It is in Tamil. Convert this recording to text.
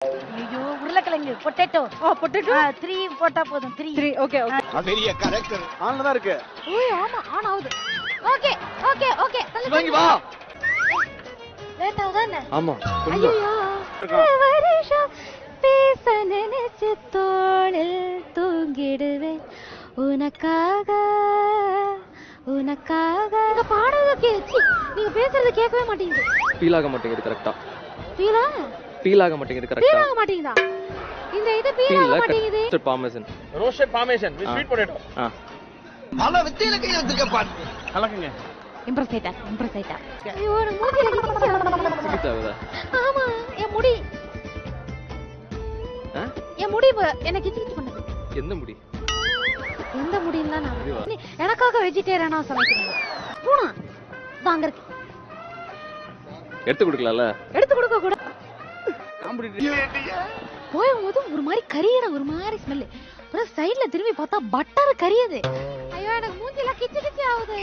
ஐயோ உருளைக்கிழங்கு பொட்டேட்டோ. பொட்டேட்டோ 3 போட்டா போதும். 3 ஓகே ஓகே. பெரிய கரெக்டர் ஆன்ல தான் இருக்கு. ஓய் ஆமா ஆன் ஆகுது. ஓகே ஓகே ஓகே வாங்கி வா. லேட் ஆகுதா என்ன? ஆமா ஐயோ வருஷம் பேச நினைச்சு தோளில் தூங்கிடுவேன் உனக்காக உனக்காக. பாடுறது கேச்சு நீங்க பேசுறது கேட்கவே மாட்டேங்குது. ஃபீல் ஆக மாட்டேங்குது கரெக்ட்டா. ஃபீல் ஆக மாட்டேங்குது கரெக்ட்டா. ஃபீல் ஆக மாட்டேங்குதா? இந்த இது ஃபீல் ஆக மாட்டேங்குது. Roasted parmesan with sweet potato. பல வித்தையில கையில வச்சிருக்க பாத்து. கலக்குங்க. இம்ப்ரஸ் ஆயிட்டா. ஐயோ நான் மூஞ்சில கிச்சிச்சா. ஆமா என் முடி. என் முடி என்ன கிச்சிச்சு பண்ணுது. எந்த முடின்னா நான் எனக்காக வெஜிடேரியனா சமைக்கிறீங்க. பூனா வாங்க இருக்கு. எடுத்து கொடுக்கலாம்ல. எடுத்து கொடுக்க கூட. போகும்போது ஒரு மாதிரி கரியிற ஒரு மாதிரி ஸ்மெல். அப்புறம் சைடுல திரும்பி பார்த்தா பட்டர் கரியுது. ஐயோ எனக்கு மூஞ்சில கிச்சு கிச்சு ஆகுது.